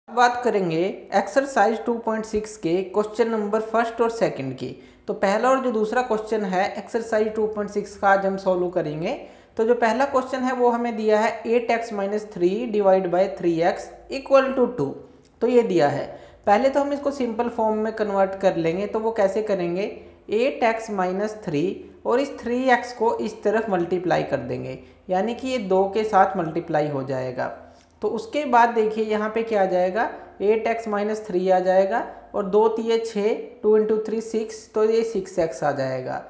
बात करेंगे एक्सरसाइज 2.6 के क्वेश्चन नंबर फर्स्ट और सेकंड की। तो पहला और जो दूसरा क्वेश्चन है एक्सरसाइज 2.6 का आज हम सॉल्व करेंगे। तो जो पहला क्वेश्चन है वो हमें दिया है 8x-3 divide by 3x equal to 2। तो ये दिया है। पहले तो हम इसको सिंपल फॉर्म में कन्वर्ट कर लेंगे। तो वो कैसे करेंगे, 8x-3 और इस 3x को इस तरफ मल्टीप्लाई कर देंगे, यानी कि ये 2 के साथ मल्टीप्लाई हो जाएगा। तो उसके बाद देखिए यहाँ पे क्या आ जाएगा, 8x-3 आ जाएगा और 2 तिये 6, 2 इंटू 3 6, तो ये 6x आ जाएगा।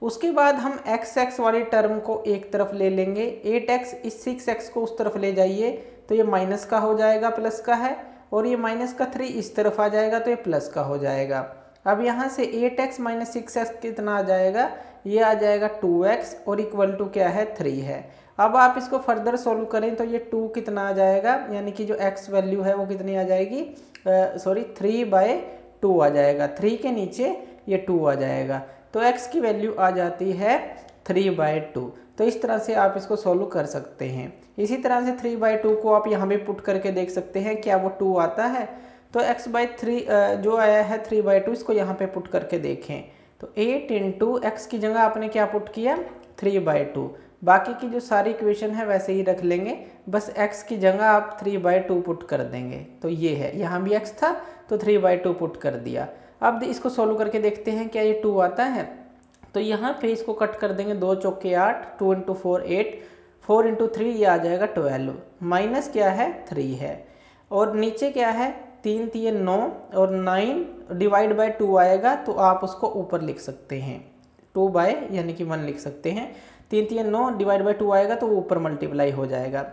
उसके बाद हम x वाली टर्म को एक तरफ ले लेंगे, 8x इस 6x को उस तरफ ले जाइए तो ये माइनस का हो जाएगा, प्लस का है, और ये -3 इस तरफ आ जाएगा तो ये प्लस का हो जाएगा। अब यहाँ से 8x-6x कितना आ जाएगा, ये आ जाएगा 2x और इक्वल टू क्या है 3 है। अब आप इसको फर्दर सॉल्व करें तो ये 2 कितना आ जाएगा, यानी कि जो x वैल्यू है वो कितनी आ जाएगी, 3/2 आ जाएगा। 3 के नीचे ये 2 आ जाएगा, तो x की वैल्यू आ जाती है 3/2। तो इस तरह से आप इसको सॉल्व कर सकते हैं। इसी तरह से 3/2 को आप यहाँ भी पुट करके देख सकते हैं क्या वो 2 आता है। तो x/3 जो आया है 3/2, इसको यहाँ पे पुट करके देखें तो 8 इंटू एक्स की जगह आपने क्या पुट किया 3/2। बाकी की जो सारी इक्वेशन है वैसे ही रख लेंगे, बस x की जगह आप 3/2 पुट कर देंगे। तो ये है, यहाँ भी x था तो 3/2 पुट कर दिया। अब इसको सॉल्व करके देखते हैं क्या ये 2 आता है। तो यहाँ पे इसको कट कर देंगे, 2 चौके 8, 2 इंटू 4 8, 4 इंटू 3 ये आ जाएगा 12, माइनस क्या है 3 है, और नीचे क्या है 3 तिये 9 और 9 डिवाइड बाय 2 आएगा, तो आप उसको ऊपर लिख सकते हैं 2 बाय यानी कि 1 लिख सकते हैं। 3 तिये 9 डिवाइड बाय 2 आएगा तो वो ऊपर मल्टीप्लाई हो जाएगा।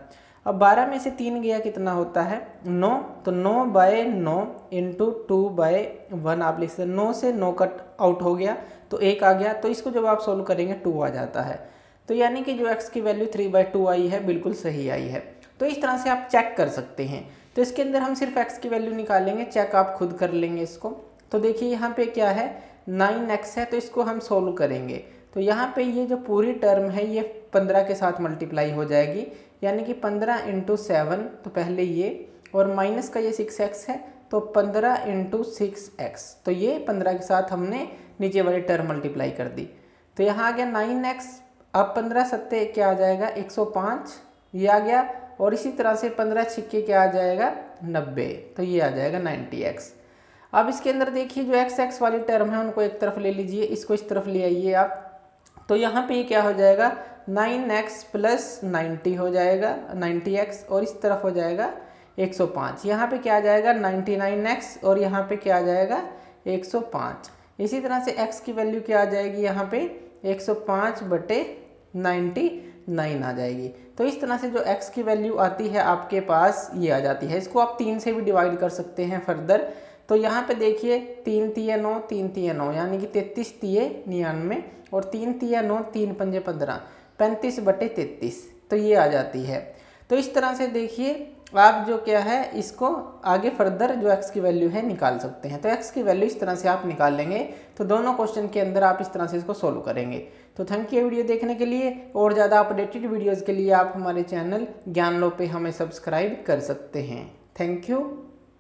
अब 12 में से 3 गया कितना होता है 9, तो 9/9 इंटू 2/1 आप लिख सकते हैं। 9 से 9 कट आउट हो गया तो 1 आ गया, तो इसको जब आप सोल्व करेंगे 2 आ जाता है। तो यानी कि जो x की वैल्यू 3/2 आई है बिल्कुल सही आई है। तो इस तरह से आप चेक कर सकते हैं। तो इसके अंदर हम सिर्फ x की वैल्यू निकालेंगे, चेक आप खुद कर लेंगे इसको। तो देखिए यहाँ पे क्या है 9x है, तो इसको हम सोल्व करेंगे। तो यहाँ पे ये जो पूरी टर्म है ये 15 के साथ मल्टीप्लाई हो जाएगी, यानी कि 15 इंटू 7, तो पहले ये, और माइनस का ये 6x है तो 15 इंटू 6x, तो ये 15 के साथ हमने नीचे वाली टर्म मल्टीप्लाई कर दी। तो यहाँ आ गया 9x। अब 15 सत्ते क्या आ जाएगा 105, ये आ गया, और इसी तरह से 15 छिक्के क्या आ जाएगा 90, तो ये आ जाएगा 90x। अब इसके अंदर देखिए जो x वाली टर्म है उनको एक तरफ ले लीजिए, इसको इस तरफ ले आइए आप। तो यहाँ पे ये क्या हो जाएगा 9x प्लस 90 हो जाएगा 90x, और इस तरफ हो जाएगा 105। यहाँ पे क्या आ जाएगा 99x, और यहाँ पे क्या आ जाएगा 105। इसी तरह से x की वैल्यू क्या आ जाएगी यहाँ पे 105/99 आ जाएगी। तो इस तरह से जो x की वैल्यू आती है आपके पास ये आ जाती है। इसको आप 3 से भी डिवाइड कर सकते हैं फर्दर। तो यहाँ पे देखिए 3 तिये 9, 3 तिये 9, यानी कि 33 तिये 99, और 3 तिया 9, 3 पंजे 15, 35/33, तो ये आ जाती है। तो इस तरह से देखिए आप जो क्या है इसको आगे फर्दर जो x की वैल्यू है निकाल सकते हैं। तो x की वैल्यू इस तरह से आप निकाल लेंगे। तो दोनों क्वेश्चन के अंदर आप इस तरह से इसको सोल्व करेंगे। तो थैंक यू वीडियो देखने के लिए। और ज़्यादा अपडेटेड वीडियोज़ के लिए आप हमारे चैनल ज्ञान लो पे हमें सब्सक्राइब कर सकते हैं। Thank you.